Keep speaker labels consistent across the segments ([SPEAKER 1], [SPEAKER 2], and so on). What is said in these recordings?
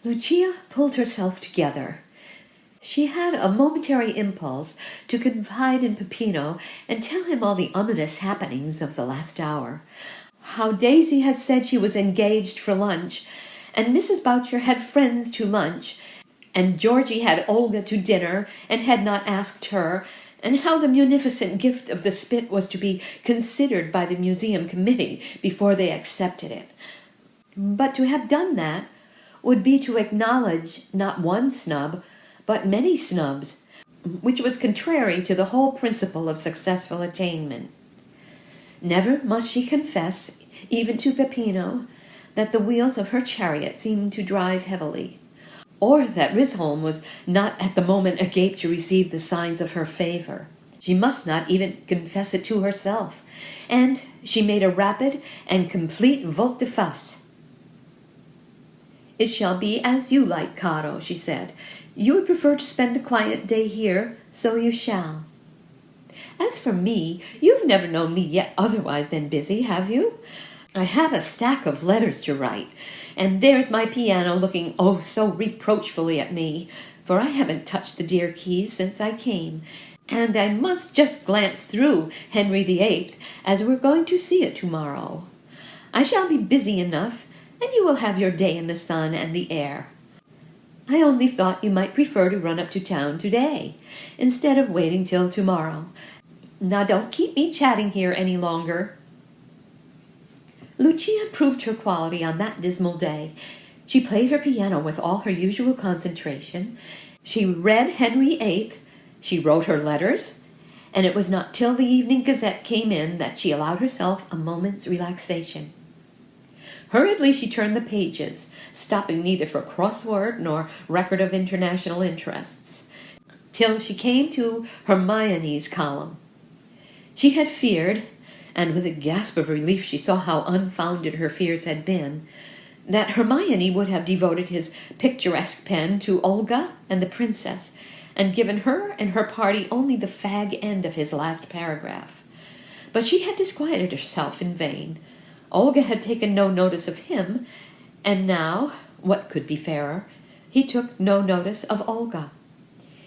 [SPEAKER 1] Lucia pulled herself together. She had a momentary impulse to confide in Peppino and tell him all the ominous happenings of the last hour. How Daisy had said she was engaged for lunch, and Mrs. Boucher had friends to lunch, and Georgie had Olga to dinner and had not asked her, and how the munificent gift of the spit was to be considered by the museum committee before they accepted it. But to have done that would be to acknowledge not one snub, but many snubs, which was contrary to the whole principle of successful attainment. Never must she confess, even to Peppino, that the wheels of her chariot seemed to drive heavily, or that Risholm was not at the moment agape to receive the signs of her favor. She must not even confess it to herself, and she made a rapid and complete volte-face. "It shall be as you like, Caro," she said. "You would prefer to spend a quiet day here, so you shall. As for me, you've never known me yet otherwise than busy, have you? I have a stack of letters to write, and there's my piano looking oh so reproachfully at me, for I haven't touched the dear keys since I came, and I must just glance through Henry VIII, as we're going to see it tomorrow. I shall be busy enough, and you will have your day in the sun and the air. I only thought you might prefer to run up to town today, instead of waiting till tomorrow. Now don't keep me chatting here any longer." Lucia proved her quality on that dismal day. She played her piano with all her usual concentration. She read Henry VIII. She wrote her letters, and it was not till the Evening Gazette came in that she allowed herself a moment's relaxation. Hurriedly she turned the pages, stopping neither for crossword nor record of international interests, till she came to Hermione's column. She had feared, and with a gasp of relief she saw how unfounded her fears had been, that Hermione would have devoted his picturesque pen to Olga and the princess, and given her and her party only the fag end of his last paragraph. But she had disquieted herself in vain. Olga had taken no notice of him, and now, what could be fairer, he took no notice of Olga.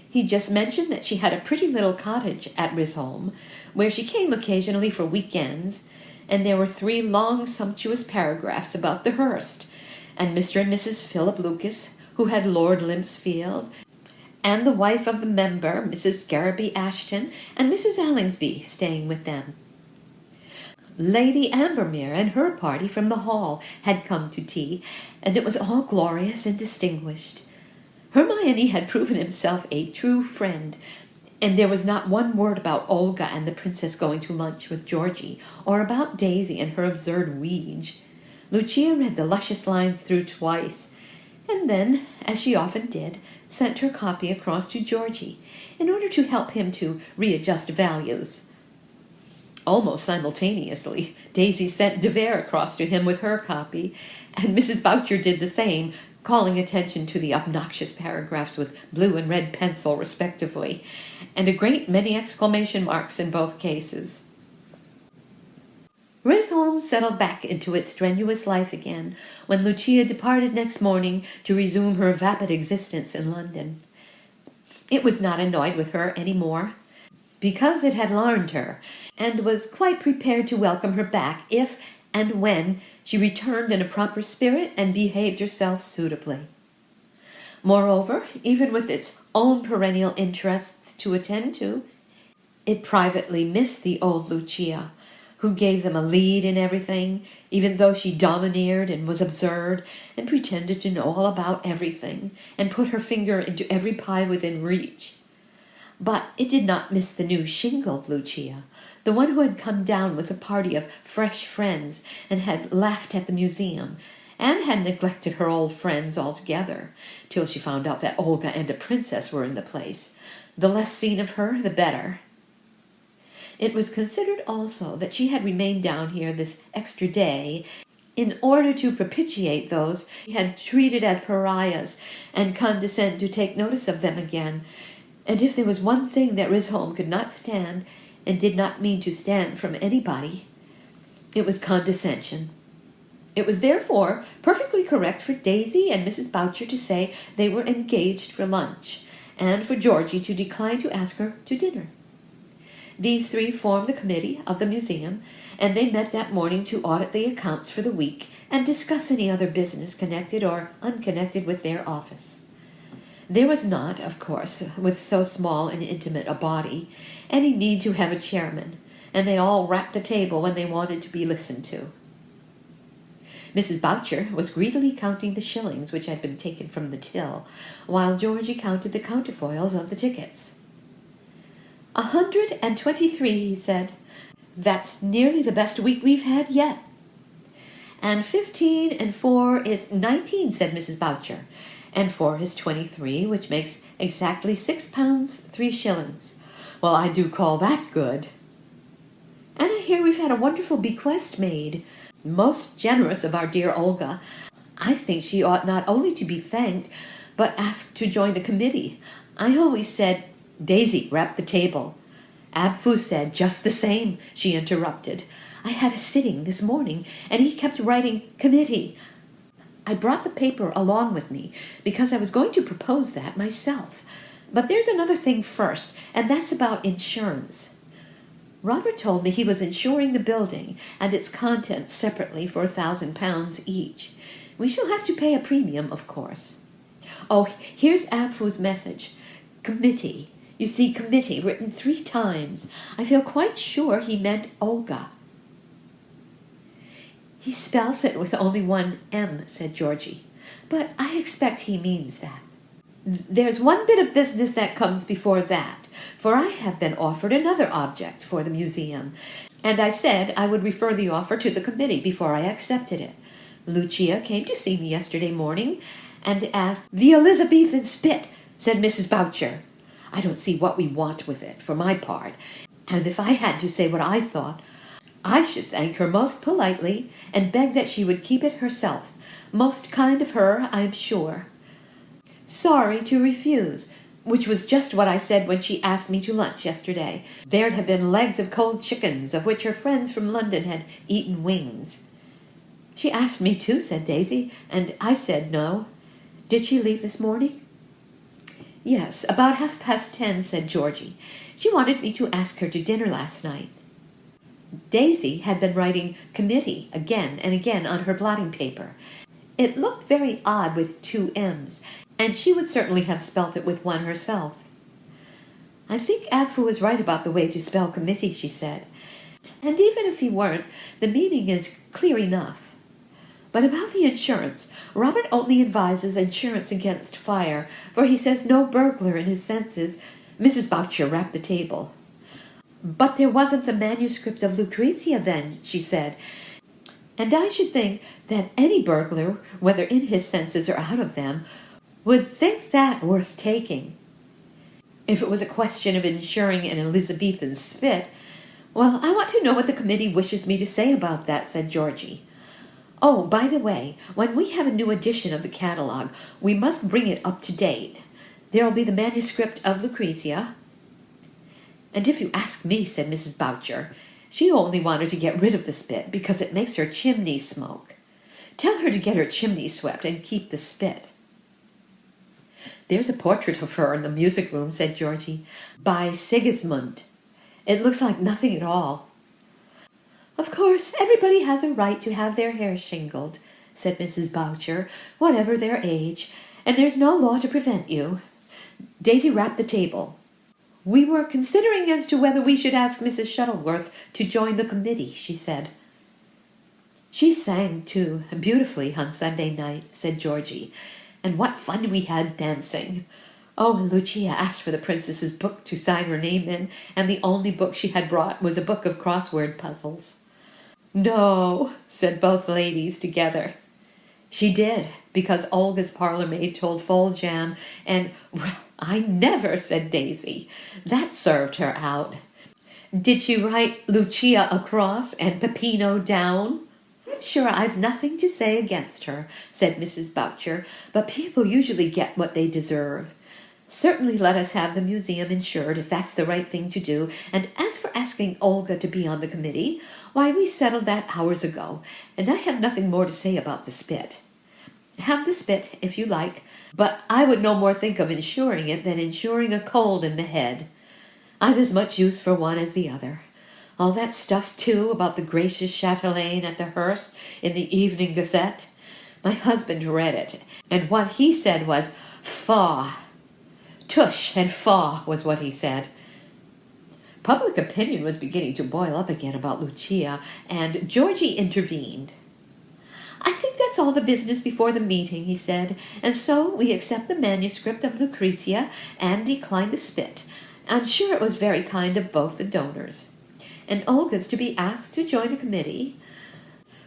[SPEAKER 1] He just mentioned that she had a pretty little cottage at Risholm, where she came occasionally for week-ends, and there were 3 long, sumptuous paragraphs about the Hurst, and Mr. and Mrs. Philip Lucas, who had Lord Limpsfield, and the wife of the member, Mrs. Garraby Ashton, and Mrs. Allingsby staying with them. Lady Ambermere and her party from the Hall had come to tea, and it was all glorious and distinguished. Hermione had proven himself a true friend, and there was not one word about Olga and the princess going to lunch with Georgie, or about Daisy and her absurd Ouija. Lucia read the luscious lines through twice, and then, as she often did, sent her copy across to Georgie, in order to help him to readjust values. Almost simultaneously, Daisy sent De Vere across to him with her copy, and Mrs. Boucher did the same, calling attention to the obnoxious paragraphs with blue and red pencil respectively, and a great many exclamation marks in both cases. Risholm settled back into its strenuous life again when Lucia departed next morning to resume her vapid existence in London. It was not annoyed with her any more, because it had learned her, and was quite prepared to welcome her back if and when she returned in a proper spirit and behaved herself suitably. Moreover, even with its own perennial interests to attend to, it privately missed the old Lucia, who gave them a lead in everything, even though she domineered and was absurd and pretended to know all about everything and put her finger into every pie within reach. But it did not miss the new shingled Lucia, the one who had come down with a party of fresh friends and had laughed at the museum, and had neglected her old friends altogether, till she found out that Olga and a princess were in the place. The less seen of her, the better. It was considered also that she had remained down here this extra day in order to propitiate those she had treated as pariahs and condescend to take notice of them again. And if there was one thing that Risholm could not stand, and did not mean to stand from anybody, it was condescension. It was therefore perfectly correct for Daisy and Mrs. Boucher to say they were engaged for lunch, and for Georgie to decline to ask her to dinner. These three formed the committee of the museum, and they met that morning to audit the accounts for the week and discuss any other business connected or unconnected with their office. There was not, of course, with so small and intimate a body, any need to have a chairman, and they all rapped the table when they wanted to be listened to. Mrs. Boucher was greedily counting the shillings which had been taken from the till, while Georgie counted the counterfoils of the tickets. 123, he said. That's nearly the best week we've had yet. And 15 and 4 is 19, said Mrs. Boucher. And 4 is 23, which makes exactly £6, 3 shillings. Well, I do call that good. And I hear we've had a wonderful bequest made. Most generous of our dear Olga. I think she ought not only to be thanked, but asked to join the committee. I always said, Daisy rapped the table. Abfu said just the same, she interrupted. I had a sitting this morning, and he kept writing committee. I brought the paper along with me, because I was going to propose that myself. But there's another thing first, and that's about insurance. Robert told me he was insuring the building and its contents separately for £1,000 each. We shall have to pay a premium, of course. Oh, here's Abfu's message. Committee. You see, committee, written 3 times. I feel quite sure he meant Olga. He spells it with only one M, said Georgie. But I expect he means that. There's one bit of business that comes before that, for I have been offered another object for the museum, and I said I would refer the offer to the committee before I accepted it. Lucia came to see me yesterday morning and asked, The Elizabethan spit, said Mrs. Boucher. I don't see what we want with it, for my part, and if I had to say what I thought, I should thank her most politely and beg that she would keep it herself. Most kind of her, I'm sure. Sorry to refuse, which was just what I said when she asked me to lunch yesterday. There'd have been legs of cold chickens, of which her friends from London had eaten wings. She asked me too, said Daisy, and I said no. Did she leave this morning? Yes, about 10:30, said Georgie. She wanted me to ask her to dinner last night. Daisy had been writing committee again and again on her blotting paper. It looked very odd with 2 M's, and she would certainly have spelt it with one herself. I think Abfu is right about the way to spell committee, she said. And even if he weren't, the meaning is clear enough. But about the insurance, Robert only advises insurance against fire, for he says no burglar in his senses. Mrs. Boucher rapped the table. But there wasn't the manuscript of Lucrezia then, she said. And I should think that any burglar, whether in his senses or out of them, would think that worth taking. If it was a question of insuring an Elizabethan spit, well, I want to know what the committee wishes me to say about that, said Georgie. Oh, by the way, when we have a new edition of the catalogue, we must bring it up to date. There'll be the manuscript of Lucrezia. And if you ask me, said Mrs. Boucher, she only wanted to get rid of the spit because it makes her chimney smoke. Tell her to get her chimney swept and keep the spit. There's a portrait of her in the music room, said Georgie, by Sigismund. It looks like nothing at all. Of course, everybody has a right to have their hair shingled, said Mrs. Boucher, whatever their age, and there's no law to prevent you. Daisy rapped the table. We were considering as to whether we should ask Mrs. Shuttleworth to join the committee, she said. She sang, too, beautifully on Sunday night, said Georgie, and what fun we had dancing. Oh, and Lucia asked for the princess's book to sign her name in, and the only book she had brought was a book of crossword puzzles. No, said both ladies together. She did, because Olga's parlour maid told Foljam, and, well, I never, said Daisy. That served her out. Did she write Lucia across and Peppino down? I'm sure I've nothing to say against her, said Mrs. Boucher, but people usually get what they deserve. Certainly let us have the museum insured if that's the right thing to do, and as for asking Olga to be on the committee, Why, we settled that hours ago, and I have nothing more to say about the spit. Have the spit, if you like, but I would no more think of insuring it than insuring a cold in the head. I've as much use for one as the other. All that stuff, too, about the gracious chatelaine at the Hurst in the Evening Gazette. My husband read it, and what he said was, faugh. Tush and faugh was what he said. Public opinion was beginning to boil up again about Lucia, and Georgie intervened. I think that's all the business before the meeting, he said, and so we accept the manuscript of Lucrezia and decline the spit. I'm sure it was very kind of both the donors. And Olga's to be asked to join a committee.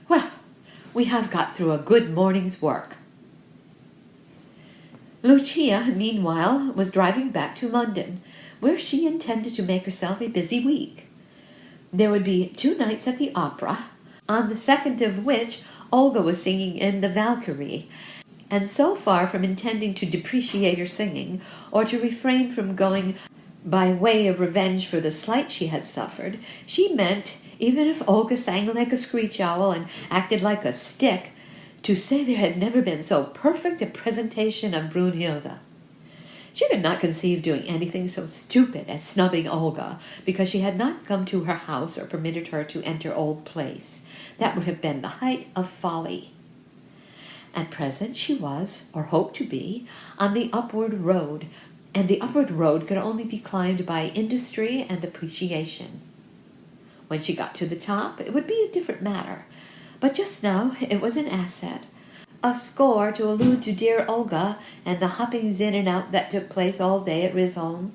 [SPEAKER 1] Well, we have got through a good morning's work. Lucia, meanwhile, was driving back to London, where she intended to make herself a busy week. There would be 2 nights at the opera, on the second of which Olga was singing in the Valkyrie, and so far from intending to depreciate her singing, or to refrain from going by way of revenge for the slight she had suffered, she meant, even if Olga sang like a screech owl and acted like a stick, to say there had never been so perfect a presentation of Brunhilde. She could not conceive doing anything so stupid as snubbing Olga because she had not come to her house or permitted her to enter Old Place. That would have been the height of folly. At present she was, or hoped to be, on the upward road, and the upward road could only be climbed by industry and appreciation. When she got to the top, it would be a different matter, but just now it was an asset, a score to allude to dear Olga and the hoppings in and out that took place all day at Risholme.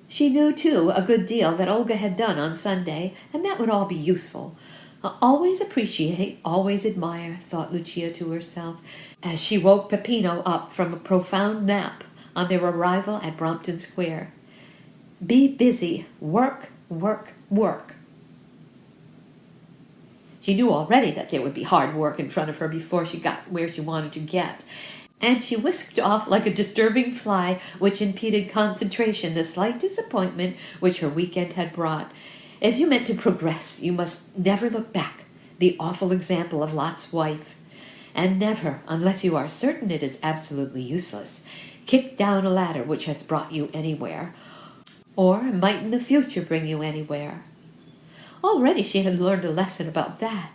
[SPEAKER 1] She knew, too, a good deal that Olga had done on Sunday, and that would all be useful. Always appreciate, always admire, thought Lucia to herself, as she woke Peppino up from a profound nap on their arrival at Brompton Square. Be busy, work, work, work. She knew already that there would be hard work in front of her before she got where she wanted to get, and she whisked off like a disturbing fly which impeded concentration the slight disappointment which her weekend had brought. If you meant to progress, you must never look back, the awful example of Lot's wife, and never, unless you are certain it is absolutely useless, kick down a ladder which has brought you anywhere, or might in the future bring you anywhere. Already she had learned a lesson about that,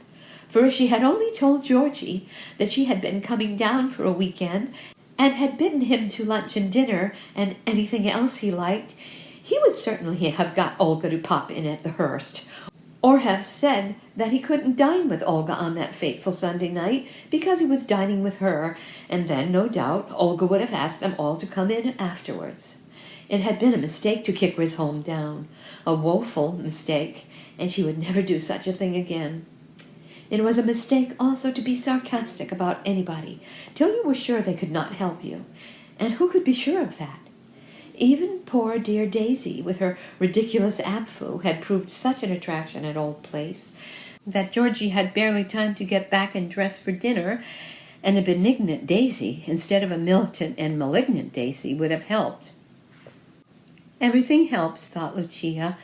[SPEAKER 1] for if she had only told Georgie that she had been coming down for a weekend and had bidden him to lunch and dinner and anything else he liked, he would certainly have got Olga to pop in at the Hurst, or have said that he couldn't dine with Olga on that fateful Sunday night because he was dining with her, and then, no doubt, Olga would have asked them all to come in afterwards. It had been a mistake to kick Risholme down, a woeful mistake, and she would never do such a thing again. It was a mistake also to be sarcastic about anybody, till you were sure they could not help you. And who could be sure of that? Even poor dear Daisy, with her ridiculous abfoo, had proved such an attraction at Old Place that Georgie had barely time to get back and dress for dinner, and a benignant Daisy, instead of a militant and malignant Daisy, would have helped. Everything helps, thought Lucia,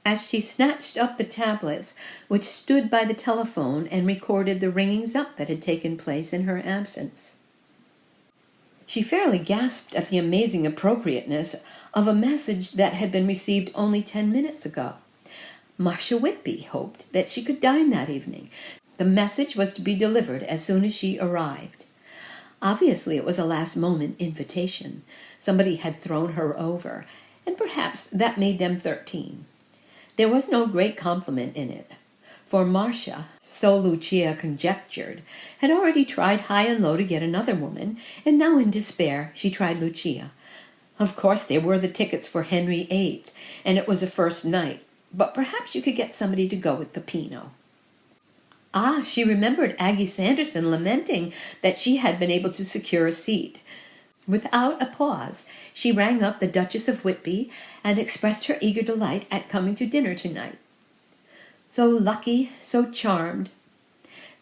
[SPEAKER 1] as she snatched up the tablets which stood by the telephone and recorded the ringings up that had taken place in her absence. She fairly gasped at the amazing appropriateness of a message that had been received only 10 minutes ago. Marcia Whitby hoped that she could dine that evening. The message was to be delivered as soon as she arrived. Obviously it was a last-moment invitation. Somebody had thrown her over, and perhaps that made them 13. There was no great compliment in it, for Marcia, so Lucia conjectured, had already tried high and low to get another woman, and now in despair she tried Lucia. Of course there were the tickets for Henry VIII, and it was a first night, but perhaps you could get somebody to go with Peppino. Ah, she remembered Aggie Sanderson lamenting that she had been able to secure a seat. Without a pause, she rang up the Duchess of Whitby and expressed her eager delight at coming to dinner tonight. So lucky, so charmed.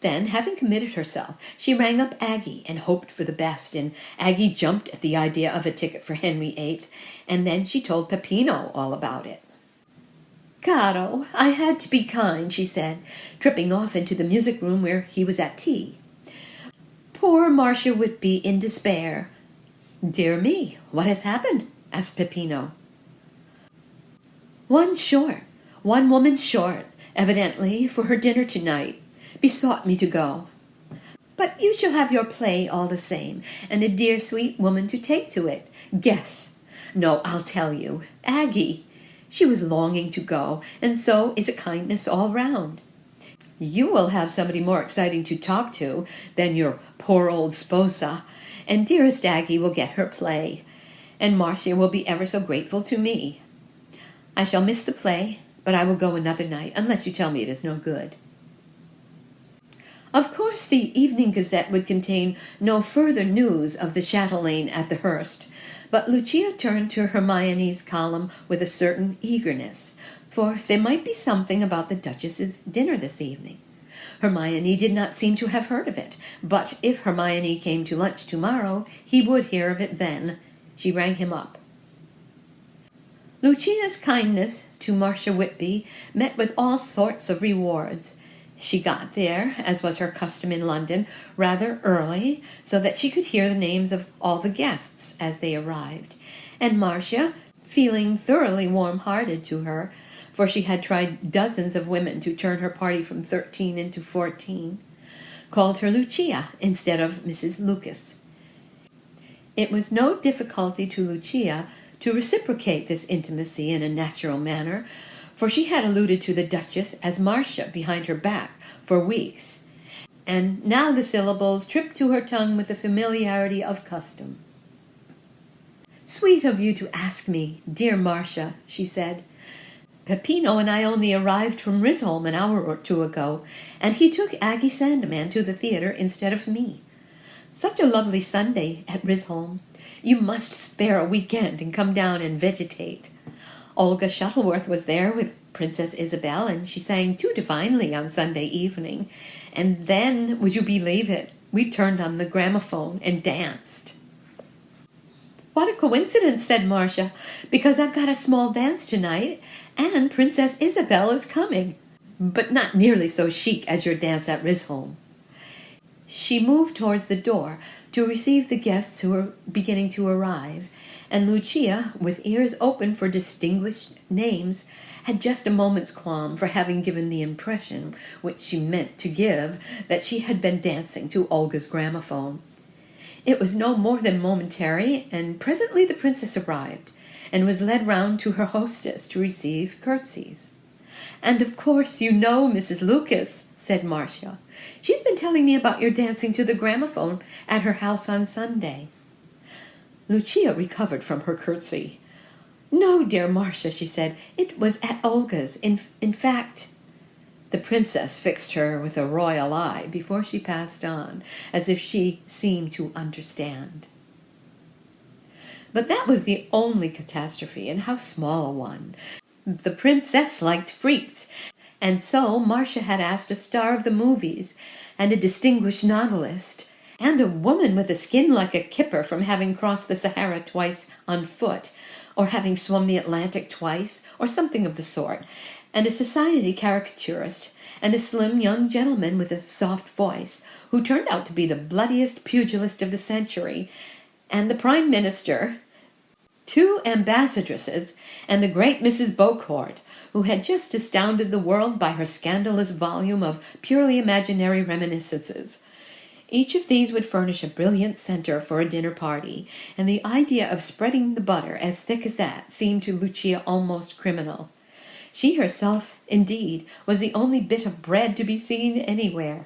[SPEAKER 1] Then, having committed herself, she rang up Aggie and hoped for the best, and Aggie jumped at the idea of a ticket for Henry VIII, and then she told Peppino all about it. Caro, I had to be kind, she said, tripping off into the music room where he was at tea. Poor Marcia Whitby in despair. Dear me, what has happened? Asked Peppino. One woman short, evidently, for her dinner tonight, besought me to go. But you shall have your play all the same, and a dear sweet woman to take to it. Guess. No, I'll tell you. Aggie. She was longing to go, and so is a kindness all round. You will have somebody more exciting to talk to than your poor old sposa, and dearest Aggie will get her play, and Marcia will be ever so grateful to me. I shall miss the play, but I will go another night, unless you tell me it is no good. Of course, the Evening Gazette would contain no further news of the chatelaine at the Hurst, but Lucia turned to Hermione's column with a certain eagerness, for there might be something about the Duchess's dinner this evening. Hermione did not seem to have heard of it, but if Hermione came to lunch tomorrow, he would hear of it then. She rang him up. Lucia's kindness to Marcia Whitby met with all sorts of rewards. She got there, as was her custom in London, rather early, so that she could hear the names of all the guests as they arrived, and Marcia, feeling thoroughly warm-hearted to her, for she had tried dozens of women to turn her party from 13 into 14, called her Lucia instead of Mrs. Lucas. It was no difficulty to Lucia to reciprocate this intimacy in a natural manner, for she had alluded to the Duchess as Marcia behind her back for weeks, and now the syllables tripped to her tongue with the familiarity of custom. "Sweet of you to ask me, dear Marcia," she said. "Peppino and I only arrived from Risholme an hour or two ago, and he took Aggie Sandeman to the theatre instead of me. Such a lovely Sunday at Risholme. You must spare a weekend and come down and vegetate. Olga Shuttleworth was there with Princess Isabel, and she sang too divinely on Sunday evening. And then, would you believe it, we turned on the gramophone and danced." "What a coincidence," said Marcia, "because I've got a small dance tonight, and Princess Isabel is coming, but not nearly so chic as your dance at Risholme." She moved towards the door to receive the guests who were beginning to arrive, and Lucia, with ears open for distinguished names, had just a moment's qualm for having given the impression, which she meant to give, that she had been dancing to Olga's gramophone. It was no more than momentary, and presently the princess arrived, and was led round to her hostess to receive curtsies. "And of course you know Mrs. Lucas," said Marcia. "She's been telling me about your dancing to the gramophone at her house on Sunday." Lucia recovered from her curtsy. "No, dear Marcia," she said, "it was at Olga's. In fact—" The princess fixed her with a royal eye before she passed on, as if she seemed to understand. But that was the only catastrophe, and how small a one. The princess liked freaks, and so Marcia had asked a star of the movies, and a distinguished novelist, and a woman with a skin like a kipper from having crossed the Sahara twice on foot, or having swum the Atlantic twice, or something of the sort, and a society caricaturist, and a slim young gentleman with a soft voice, who turned out to be the bloodiest pugilist of the century, and the Prime Minister, 2 ambassadresses, and the great Mrs. Beaucourt, who had just astounded the world by her scandalous volume of purely imaginary reminiscences. Each of these would furnish a brilliant center for a dinner party, and the idea of spreading the butter as thick as that seemed to Lucia almost criminal. She herself, indeed, was the only bit of bread to be seen anywhere.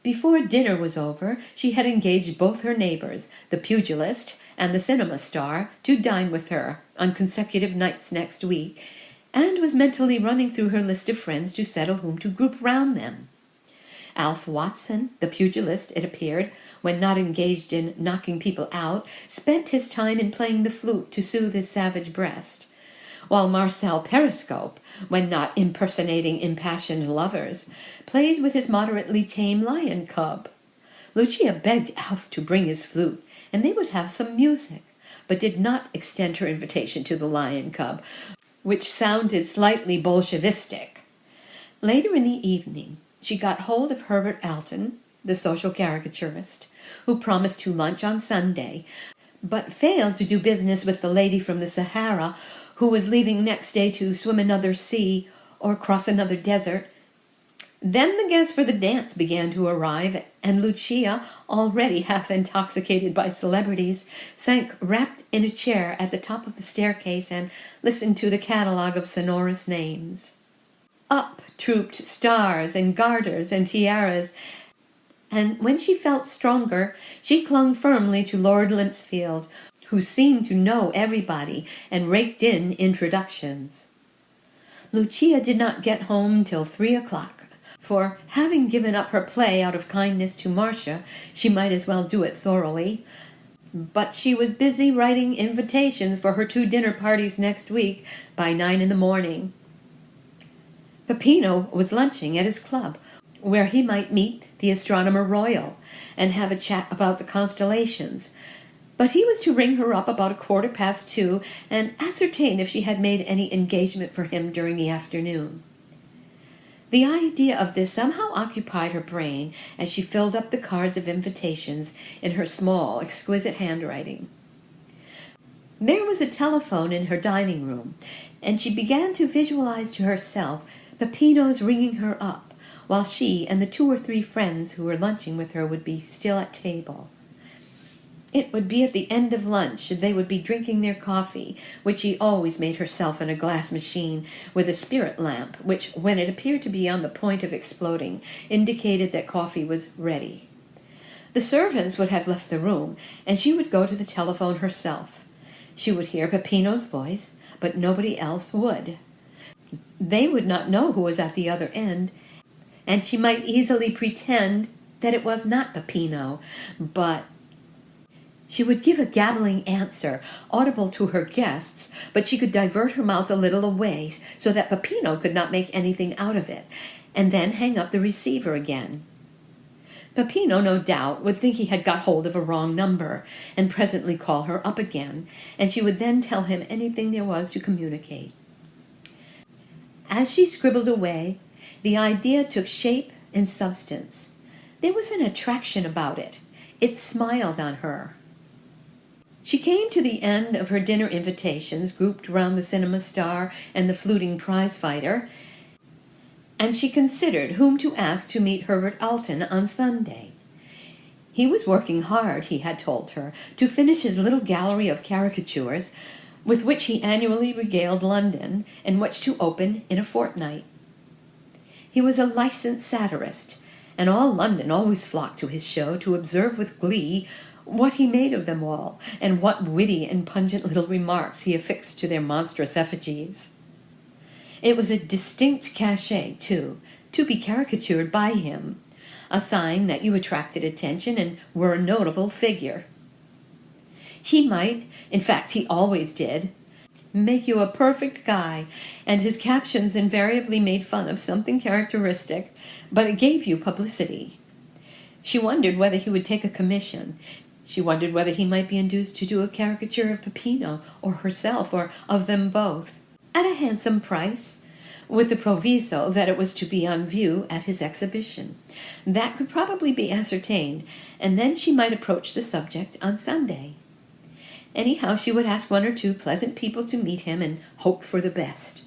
[SPEAKER 1] Before dinner was over, she had engaged both her neighbors, the pugilist and the cinema star, to dine with her on consecutive nights next week, and was mentally running through her list of friends to settle whom to group round them. Alf Watson, the pugilist, it appeared, when not engaged in knocking people out, spent his time in playing the flute to soothe his savage breast, while Marcel Periscope, when not impersonating impassioned lovers, played with his moderately tame lion cub. Lucia begged Alf to bring his flute, and they would have some music, but did not extend her invitation to the lion cub, which sounded slightly Bolshevistic. Later in the evening, she got hold of Herbert Alton, the social caricaturist, who promised to lunch on Sunday, but failed to do business with the lady from the Sahara who was leaving next day to swim another sea or cross another desert. Then the guests for the dance began to arrive, and Lucia, already half intoxicated by celebrities, sank wrapped in a chair at the top of the staircase and listened to the catalogue of sonorous names. Up trooped stars and garters and tiaras, and when she felt stronger, she clung firmly to Lord Limpsfield, who seemed to know everybody and raked in introductions. Lucia did not get home till 3 o'clock, for having given up her play out of kindness to Marcia, she might as well do it thoroughly. But she was busy writing invitations for her 2 dinner parties next week by 9 in the morning. Peppino was lunching at his club, where he might meet the Astronomer Royal and have a chat about the constellations. But he was to ring her up about 2:15 and ascertain if she had made any engagement for him during the afternoon. The idea of this somehow occupied her brain as she filled up the cards of invitations in her small, exquisite handwriting. There was a telephone in her dining room, and she began to visualize to herself Peppino's ringing her up, while she and the 2 or 3 friends who were lunching with her would be still at table. It would be at the end of lunch, and they would be drinking their coffee, which she always made herself in a glass machine with a spirit lamp, which, when it appeared to be on the point of exploding, indicated that coffee was ready. The servants would have left the room, and she would go to the telephone herself. She would hear Peppino's voice, but nobody else would. They would not know who was at the other end, and she might easily pretend that it was not Peppino, but she would give a gabbling answer, audible to her guests, but she could divert her mouth a little away so that Peppino could not make anything out of it, and then hang up the receiver again. Peppino, no doubt, would think he had got hold of a wrong number, and presently call her up again, and she would then tell him anything there was to communicate. As she scribbled away, the idea took shape and substance. There was an attraction about it. It smiled on her. She came to the end of her dinner invitations, grouped round the cinema star and the fluting prize-fighter, and she considered whom to ask to meet Herbert Alton on Sunday. He was working hard, he had told her, to finish his little gallery of caricatures, with which he annually regaled London, and which to open in a fortnight. He was a licensed satirist, and all London always flocked to his show to observe with glee what he made of them all, and what witty and pungent little remarks he affixed to their monstrous effigies. It was a distinct cachet, too, to be caricatured by him, a sign that you attracted attention and were a notable figure. He might, in fact he always did, make you a perfect guy, and his captions invariably made fun of something characteristic, but it gave you publicity. She wondered whether he would take a commission. She wondered whether he might be induced to do a caricature of Peppino, or herself, or of them both, at a handsome price, with the proviso that it was to be on view at his exhibition. That could probably be ascertained, and then she might approach the subject on Sunday. Anyhow, she would ask 1 or 2 pleasant people to meet him and hope for the best.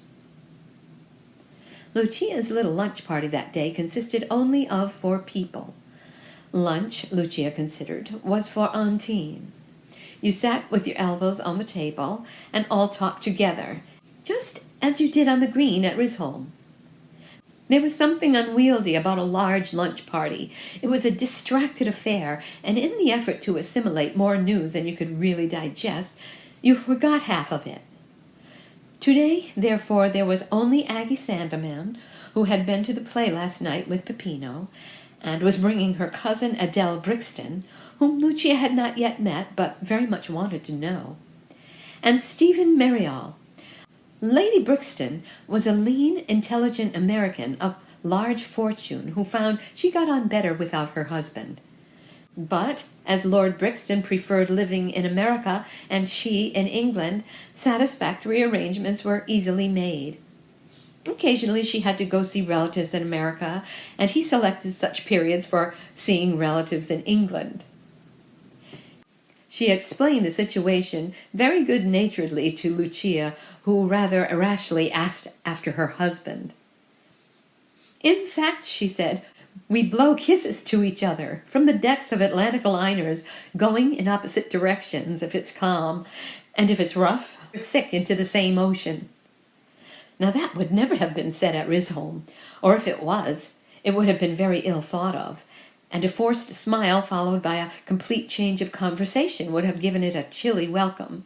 [SPEAKER 1] Lucia's little lunch party that day consisted only of 4 people. Lunch, Lucia considered, was for Auntie. You sat with your elbows on the table and all talked together, just as you did on the green at Risholme. There was something unwieldy about a large lunch party. It was a distracted affair, and in the effort to assimilate more news than you could really digest, you forgot half of it. Today, therefore, there was only Aggie Sandeman, who had been to the play last night with Peppino, and was bringing her cousin Adele Brixton, whom Lucia had not yet met, but very much wanted to know, and Stephen Merriall. Lady Brixton was a lean, intelligent American of large fortune who found she got on better without her husband. But, as Lord Brixton preferred living in America and she in England, satisfactory arrangements were easily made. Occasionally she had to go see relatives in America, and he selected such periods for seeing relatives in England. She explained the situation very good-naturedly to Lucia, who rather irrationally asked after her husband. "In fact," she said, "we blow kisses to each other from the decks of Atlantic liners, going in opposite directions if it's calm, and if it's rough, we're sick into the same ocean." Now that would never have been said at Risholme, or if it was, it would have been very ill thought of, and a forced smile followed by a complete change of conversation would have given it a chilly welcome.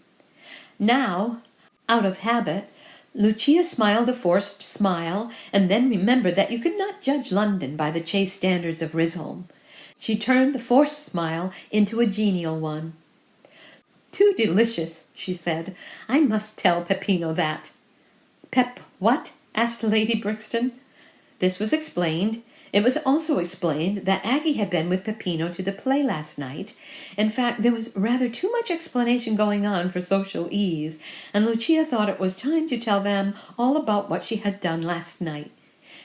[SPEAKER 1] Now, out of habit, Lucia smiled a forced smile, and then remembered that you could not judge London by the chaste standards of Risholme. She turned the forced smile into a genial one. "Too delicious," she said. "I must tell Peppino that." "Pep what?" asked Lady Brixton. This was explained. It was also explained that Aggie had been with Peppino to the play last night. In fact, there was rather too much explanation going on for social ease, and Lucia thought it was time to tell them all about what she had done last night.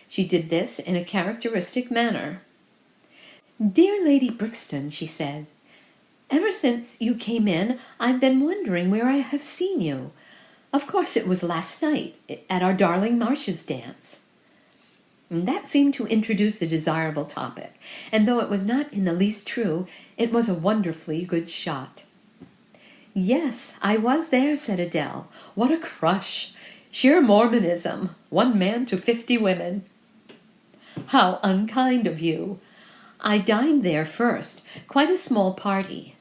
[SPEAKER 1] She did this in a characteristic manner. "Dear Lady Brixton," she said, "ever since you came in, I've been wondering where I have seen you. Of course it was last night, at our darling Marcia's dance." That seemed to introduce the desirable topic, and though it was not in the least true, it was a wonderfully good shot. "Yes, I was there," said Adele. "What a crush! Sheer Mormonism, 1 man to 50 women." "How unkind of you." "I dined there first, quite a small party.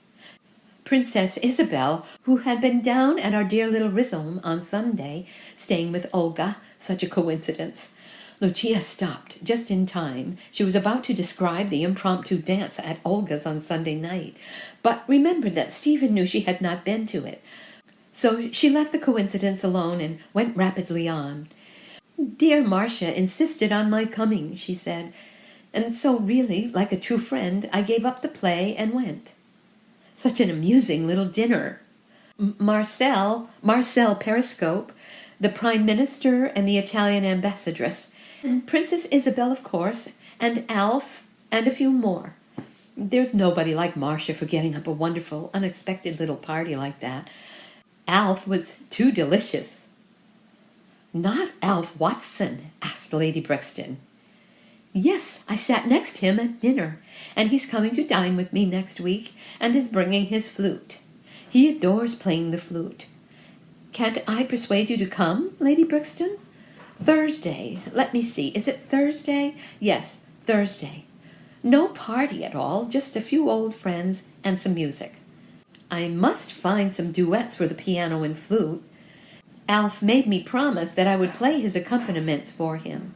[SPEAKER 1] Princess Isabel, who had been down at our dear little Risholme on Sunday, staying with Olga, such a coincidence." Lucia stopped just in time. She was about to describe the impromptu dance at Olga's on Sunday night, but remembered that Stephen knew she had not been to it. So she left the coincidence alone and went rapidly on. "Dear Marcia insisted on my coming," she said, "and so really, like a true friend, I gave up the play and went. Such an amusing little dinner. Marcel Periscope, the Prime Minister and the Italian ambassadress, and Princess Isabel, of course, and Alf, and a few more. There's nobody like Marcia for getting up a wonderful, unexpected little party like that. Alf was too delicious." "Not Alf Watson?" asked Lady Brixton. "Yes, I sat next him at dinner, and he's coming to dine with me next week, and is bringing his flute. He adores playing the flute. Can't I persuade you to come, Lady Brixton? Thursday. Let me see. Is it Thursday? Yes, Thursday. No party at all, just a few old friends and some music. I must find some duets for the piano and flute. Alf made me promise that I would play his accompaniments for him.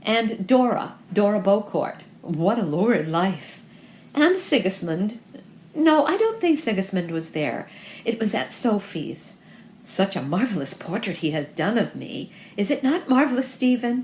[SPEAKER 1] And Dora Beaucourt. What a lurid life. And Sigismund. No, I don't think Sigismund was there. It was at Sophie's. Such a marvelous portrait he has done of me. Is it not marvelous, Stephen?"